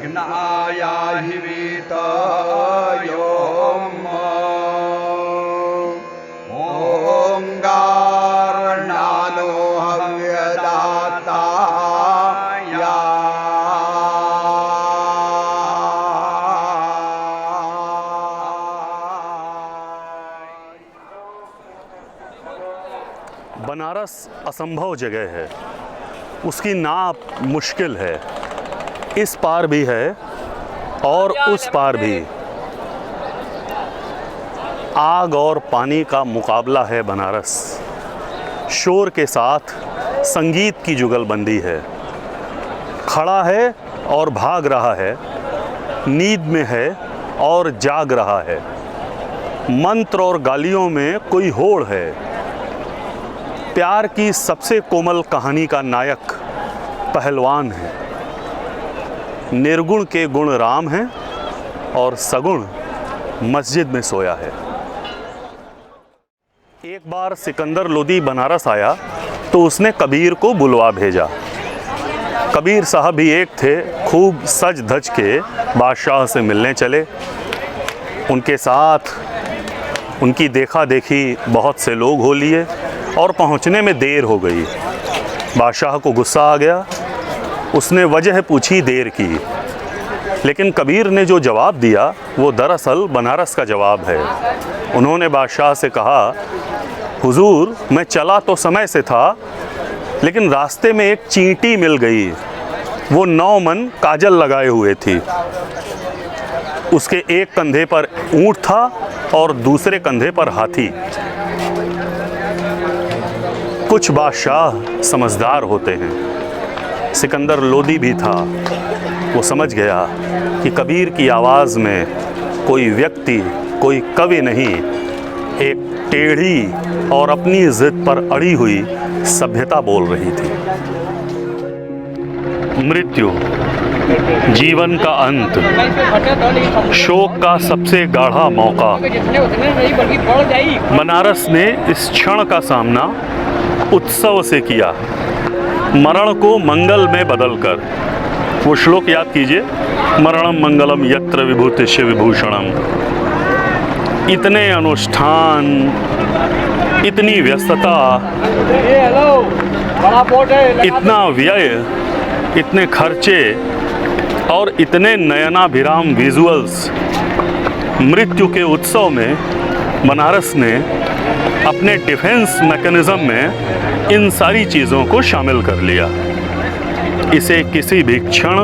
यज्ञाया हि वीतयो ओंगारणानो हव्यदाताया बनारस असंभव जगह है, उसकी नाप मुश्किल है। इस पार भी है और उस पार भी। आग और पानी का मुकाबला है बनारस। शोर के साथ संगीत की जुगलबंदी है। खड़ा है और भाग रहा है, नींद में है और जाग रहा है। मंत्र और गालियों में कोई होड़ है। प्यार की सबसे कोमल कहानी का नायक पहलवान है। निर्गुण के गुण राम हैं और सगुण मस्जिद में सोया है। एक बार सिकंदर लोदी बनारस आया तो उसने कबीर को बुलवा भेजा। कबीर साहब भी एक थे, खूब सज धज के बादशाह से मिलने चले। उनके साथ उनकी देखा देखी बहुत से लोग हो लिए और पहुंचने में देर हो गई। बादशाह को गुस्सा आ गया। उसने वजह पूछी देर की, लेकिन कबीर ने जो जवाब दिया वो दरअसल बनारस का जवाब है। उन्होंने बादशाह से कहा, हुजूर मैं चला तो समय से था, लेकिन रास्ते में एक चींटी मिल गई। वो 9 मन काजल लगाए हुए थी। उसके एक कंधे पर ऊंट था और दूसरे कंधे पर हाथी। कुछ बादशाह समझदार होते हैं। सिकंदर लोदी भी था। वो समझ गया कि कबीर की आवाज़ में कोई व्यक्ति, कोई कवि नहीं, एक टेढ़ी और अपनी जिद पर अड़ी हुई सभ्यता बोल रही थी। मृत्यु, जीवन का अंत, शोक का सबसे गाढ़ा मौका। बनारस ने इस क्षण का सामना उत्सव से किया, मरण को मंगल में बदलकर। वो श्लोक याद कीजिए, मरणम मंगलम यत्र विभूतिश्च विभूषणम। इतने अनुष्ठान, इतनी व्यस्तता, इतना व्यय, इतने खर्चे और इतने नयनाभिराम विजुअल्स। मृत्यु के उत्सव में बनारस ने अपने डिफेंस मैकेनिज्म में इन सारी चीज़ों को शामिल कर लिया। इसे किसी भी क्षण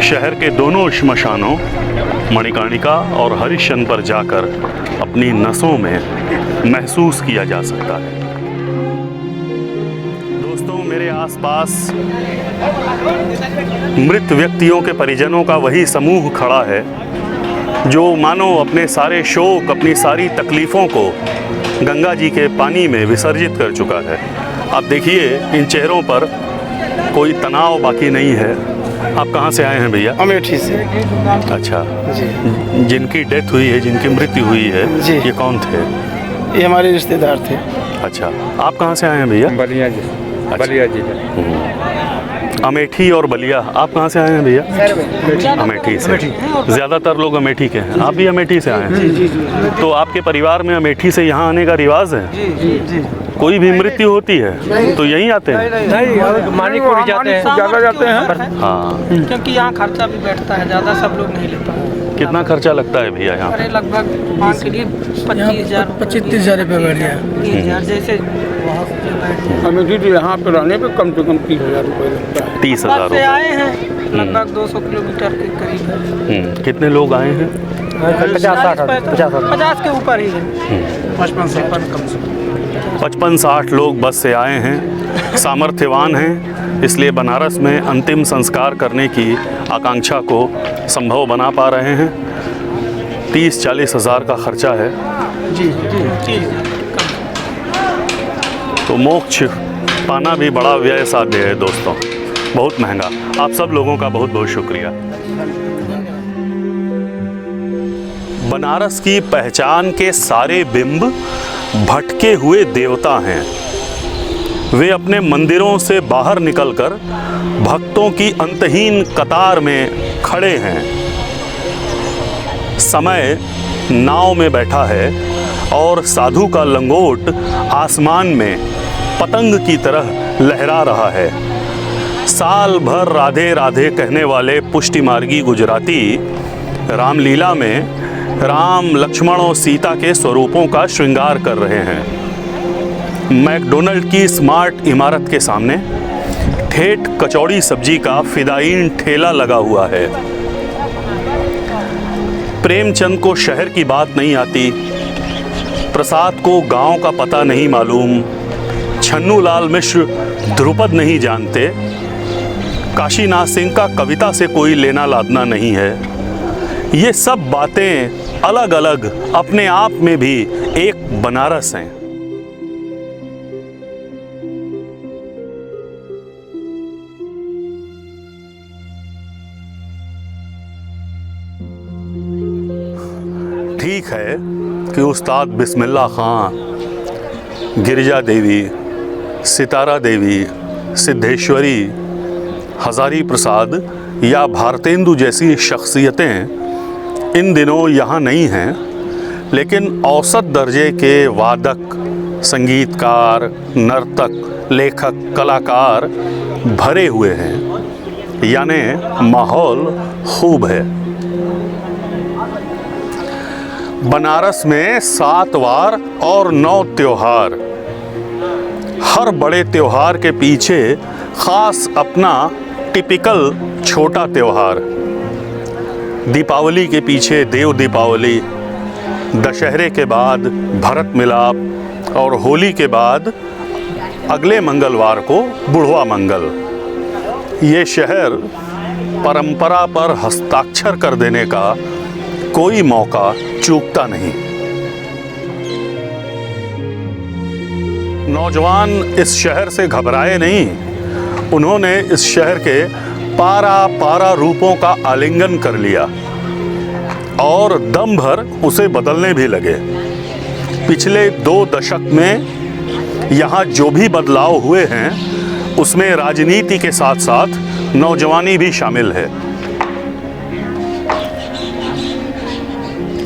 शहर के दोनों श्मशानों मणिकर्णिका और हरिश्चंद्र पर जाकर अपनी नसों में महसूस किया जा सकता है। दोस्तों, मेरे आसपास मृत व्यक्तियों के परिजनों का वही समूह खड़ा है जो मानो अपने सारे शोक, अपनी सारी तकलीफ़ों को गंगा जी के पानी में विसर्जित कर चुका है। आप देखिए, इन चेहरों पर कोई तनाव बाकी नहीं है। आप कहाँ से आए हैं भैया? अमेठी से। अच्छा जी। जिनकी डेथ हुई है, जिनकी मृत्यु हुई है, जी। ये कौन थे? ये हमारे रिश्तेदार थे। अच्छा, आप कहाँ से आए हैं भैया? बलिया जी। अच्छा। बलिया जी। अमेठी और बलिया। आप कहाँ से आए हैं भैया? अमेठी से। ज़्यादातर लोग अमेठी के हैं। आप भी अमेठी से आए हैं? जी। तो आपके परिवार में अमेठी से यहाँ आने का रिवाज है? जी। कोई भी मृत्यु होती है तो यहीं आते हैं? नहीं, मानिकपुर जाते हैं, ज़्यादा जाते हैं। हाँ, क्योंकि यहाँ खर्चा भी बैठता है ज़्यादा, सब लोग नहीं लेता। कितना खर्चा लगता है भैया यहाँ? अरे लगभग मान के लिए 25,000 रुपये बैठ गया। 30,000 जैसे अमेठी तो यहाँ पे रहने पे कम से कम 30,000 रुपये लगता है। 30,000 से आए हैं, लगभग 200 किलोमीटर के करीब है। कितने लोग आए हैं? 50 के ऊपर ही है। 55-60 लोग बस से आए हैं। सामर्थ्यवान हैं, इसलिए बनारस में अंतिम संस्कार करने की आकांक्षा को संभव बना पा रहे हैं। 30-40 हज़ार का खर्चा है। जी। तो मोक्ष पाना भी बड़ा व्यय साध्य है दोस्तों, बहुत महंगा। आप सब लोगों का बहुत बहुत शुक्रिया। बनारस की पहचान के सारे बिंब भटके हुए देवता हैं। वे अपने मंदिरों से बाहर निकलकर भक्तों की अंतहीन कतार में खड़े हैं। समय नाव में बैठा है और साधु का लंगोट आसमान में पतंग की तरह लहरा रहा है। साल भर राधे राधे कहने वाले पुष्टि मार्गी गुजराती रामलीला में राम, लक्ष्मण और सीता के स्वरूपों का श्रृंगार कर रहे हैं। मैकडोनल्ड की स्मार्ट इमारत के सामने ठेठ कचौड़ी सब्जी का फिदायीन ठेला लगा हुआ है। प्रेमचंद को शहर की बात नहीं आती, प्रसाद को गांव का पता नहीं मालूम, छन्नूलाल मिश्र ध्रुपद नहीं जानते, काशीनाथ सिंह का कविता से कोई लेना लादना नहीं है। ये सब बातें अलग अलग अपने आप में भी एक बनारस हैं। ठीक है कि उस्ताद बिस्मिल्लाह खां, गिरिजा देवी, सितारा देवी, सिद्धेश्वरी, हजारी प्रसाद या भारतेंदु जैसी शख्सियतें इन दिनों यहाँ नहीं हैं, लेकिन औसत दर्जे के वादक, संगीतकार, नर्तक, लेखक, कलाकार भरे हुए हैं, यानी माहौल खूब है। बनारस में 7 वार और 9 त्योहार। हर बड़े त्योहार के पीछे खास अपना टिपिकल छोटा त्योहार। दीपावली के पीछे देव दीपावली, दशहरे के बाद भरत मिलाप और होली के बाद अगले मंगलवार को बुढ़वा मंगल। ये शहर परंपरा पर हस्ताक्षर कर देने का कोई मौका चूकता नहीं। नौजवान इस शहर से घबराए नहीं, उन्होंने इस शहर के पारा पारा रूपों का आलिंगन कर लिया और दम भर उसे बदलने भी लगे। पिछले 2 दशक में यहाँ जो भी बदलाव हुए हैं उसमें राजनीति के साथ साथ नौजवानी भी शामिल है।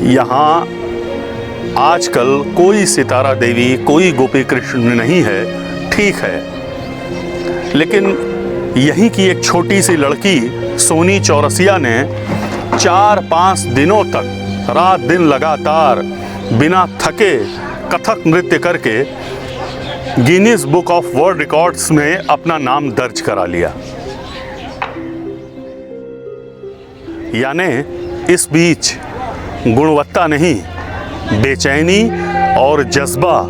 यहाँ आजकल कोई सितारा देवी, कोई गोपी कृष्ण नहीं है, ठीक है, लेकिन यहीं की एक छोटी सी लड़की सोनी चौरसिया ने 4-5 दिनों तक रात दिन लगातार बिना थके कथक नृत्य करके Guinness book of world records में अपना नाम दर्ज करा लिया। यानी इस बीच गुणवत्ता नहीं, बेचैनी और जज्बा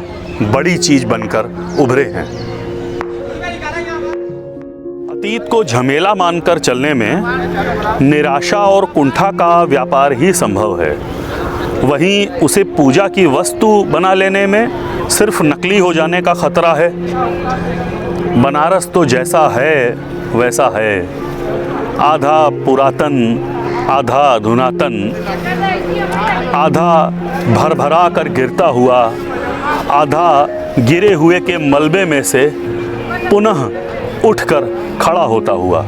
बड़ी चीज बनकर उभरे हैं। अतीत को झमेला मानकर चलने में निराशा और कुंठा का व्यापार ही संभव है, वहीं उसे पूजा की वस्तु बना लेने में सिर्फ नकली हो जाने का खतरा है। बनारस तो जैसा है वैसा है, आधा पुरातन, आधा अधुनातन, आधा भरभरा कर गिरता हुआ, आधा गिरे हुए के मलबे में से पुनः उठकर खड़ा होता हुआ।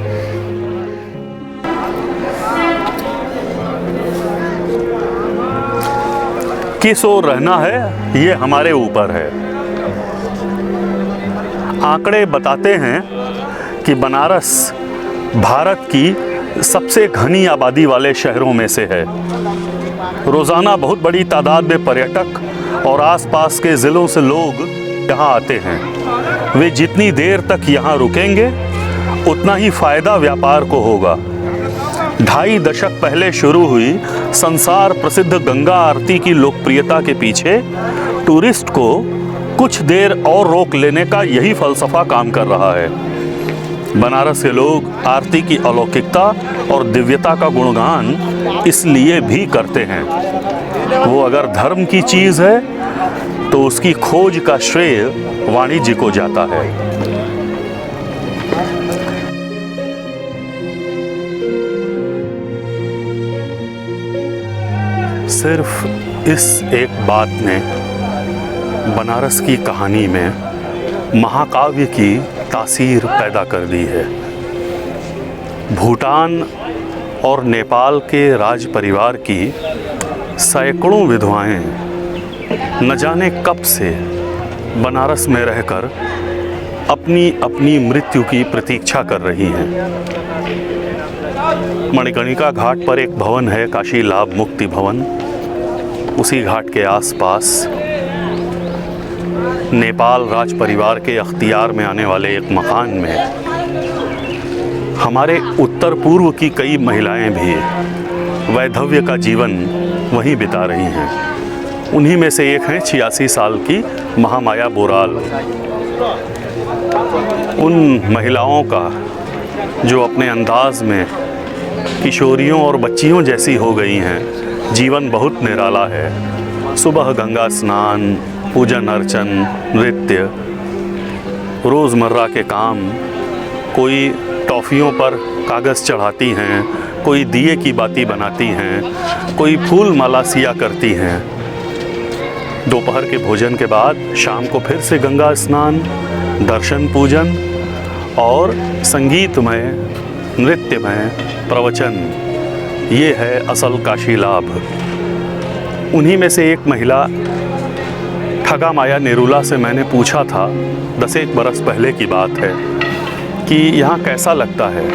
किस ओर रहना है ये हमारे ऊपर है। आंकड़े बताते हैं कि बनारस भारत की सबसे घनी आबादी वाले शहरों में से है। रोज़ाना बहुत बड़ी तादाद में पर्यटक और आसपास के ज़िलों से लोग यहाँ आते हैं। वे जितनी देर तक यहाँ रुकेंगे उतना ही फ़ायदा व्यापार को होगा। 2.5 दशक पहले शुरू हुई संसार प्रसिद्ध गंगा आरती की लोकप्रियता के पीछे टूरिस्ट को कुछ देर और रोक लेने का यही फलसफा काम कर रहा है। बनारस के लोग आरती की अलौकिकता और दिव्यता का गुणगान इसलिए भी करते हैं। वो अगर धर्म की चीज़ है तो उसकी खोज का श्रेय वाणिज्य को जाता है। सिर्फ इस एक बात ने बनारस की कहानी में महाकाव्य की तासीर पैदा कर दी है। भूटान और नेपाल के राज परिवार की सैकड़ों विधवाएं न जाने कब से बनारस में रहकर अपनी अपनी मृत्यु की प्रतीक्षा कर रही हैं। मणिकर्णिका घाट पर एक भवन है, काशी लाभ मुक्ति भवन। उसी घाट के आसपास नेपाल राज परिवार के अख्तियार में आने वाले एक मकान में हमारे उत्तर पूर्व की कई महिलाएं भी वैधव्य का जीवन वहीं बिता रही हैं। उन्हीं में से एक हैं 86 साल की महामाया बोराल। उन महिलाओं का जो अपने अंदाज में किशोरियों और बच्चियों जैसी हो गई हैं, जीवन बहुत निराला है। सुबह गंगा स्नान, पूजन अर्चन, नृत्य, रोज़मर्रा के काम। कोई टॉफ़ियों पर कागज़ चढ़ाती हैं, कोई दिए की बाती बनाती हैं, कोई फूल माला सिया करती हैं। दोपहर के भोजन के बाद शाम को फिर से गंगा स्नान, दर्शन पूजन और संगीतमय, नृत्यमय प्रवचन। ये है असल काशी लाभ। उन्हीं में से एक महिला ठगा माया नेरुला से मैंने पूछा था, 10 बरस पहले की बात है, कि यहाँ कैसा लगता है।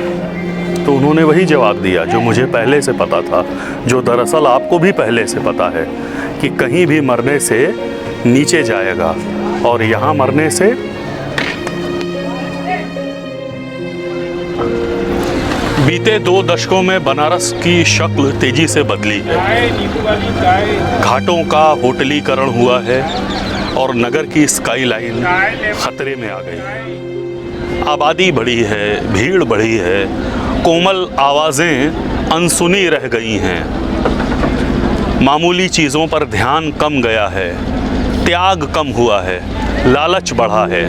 तो उन्होंने वही जवाब दिया जो मुझे पहले से पता था, जो दरअसल आपको भी पहले से पता है, कि कहीं भी मरने से नीचे जाएगा और यहाँ मरने से बीते 2 दशकों में बनारस की शक्ल तेजी से बदली है। घाटों का होटलीकरण हुआ है और नगर की स्काईलाइन खतरे में आ गई। आबादी बढ़ी है, भीड़ बढ़ी है, कोमल आवाज़ें अनसुनी रह गई हैं। मामूली चीज़ों पर ध्यान कम गया है, त्याग कम हुआ है, लालच बढ़ा है।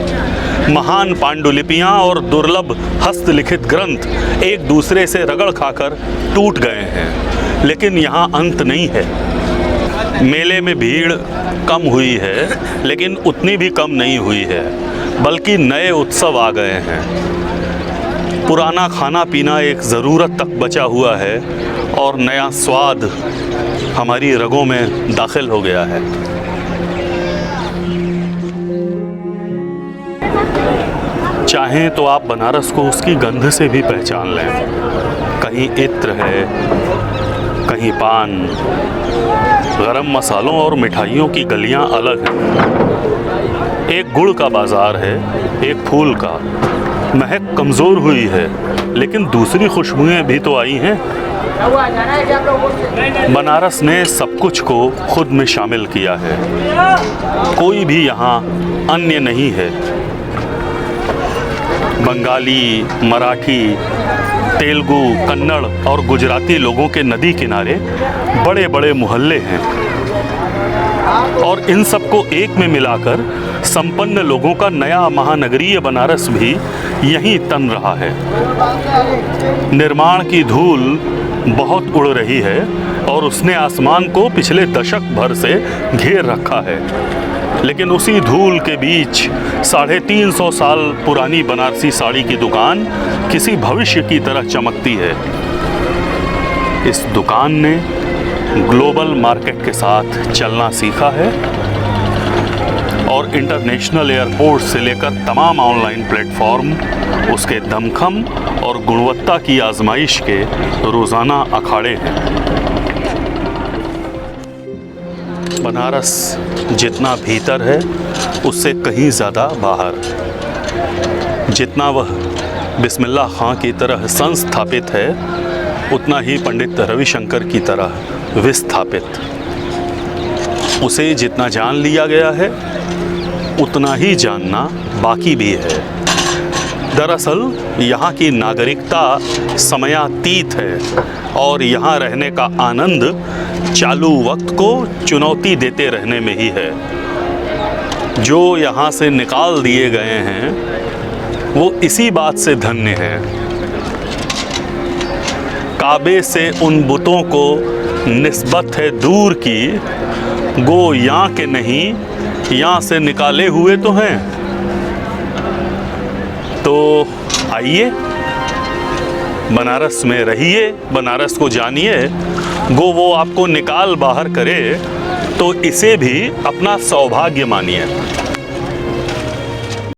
महान पांडुलिपियाँ और दुर्लभ हस्तलिखित ग्रंथ एक दूसरे से रगड़ खाकर टूट गए हैं, लेकिन यहाँ अंत नहीं है। मेले में भीड़ कम हुई है, लेकिन उतनी भी कम नहीं हुई है, बल्कि नए उत्सव आ गए हैं। पुराना खाना पीना एक ज़रूरत तक बचा हुआ है और नया स्वाद हमारी रगों में दाखिल हो गया है। चाहें तो आप बनारस को उसकी गंध से भी पहचान लें। कहीं इत्र है, कहीं पान, गरम मसालों और मिठाइयों की गलियां अलग हैं। एक गुड़ का बाज़ार है, एक फूल का। महक कमज़ोर हुई है, लेकिन दूसरी खुशबुएं भी तो आई हैं। बनारस ने सब कुछ को खुद में शामिल किया है। कोई भी यहाँ अन्य नहीं है। बंगाली, मराठी, तेलुगु, कन्नड़ और गुजराती लोगों के नदी किनारे बड़े बड़े मोहल्ले हैं और इन सबको एक में मिलाकर संपन्न लोगों का नया महानगरीय बनारस भी यहीं तन रहा है। निर्माण की धूल बहुत उड़ रही है और उसने आसमान को पिछले दशक भर से घेर रखा है, लेकिन उसी धूल के बीच 350 साल पुरानी बनारसी साड़ी की दुकान किसी भविष्य की तरह चमकती है। इस दुकान ने ग्लोबल मार्केट के साथ चलना सीखा है और इंटरनेशनल एयरपोर्ट से लेकर तमाम ऑनलाइन प्लेटफॉर्म उसके दमखम और गुणवत्ता की आजमाइश के रोज़ाना अखाड़े हैं। बनारस जितना भीतर है उससे कहीं ज़्यादा बाहर। जितना वह बिस्मिल्लाह खां की तरह संस्थापित है, उतना ही पंडित रविशंकर की तरह विस्थापित। उसे जितना जान लिया गया है, उतना ही जानना बाकी भी है। दरअसल यहाँ की नागरिकता समयातीत है और यहाँ रहने का आनंद चालू वक्त को चुनौती देते रहने में ही है। जो यहाँ से निकाल दिए गए हैं वो इसी बात से धन्य है। काबे से उन बुतों को निस्बत है दूर की, गो यहाँ के नहीं, यहाँ से निकाले हुए तो हैं। तो आइए, बनारस में रहिए, बनारस को जानिए। गो वो आपको निकाल बाहर करे तो इसे भी अपना सौभाग्य मानिए।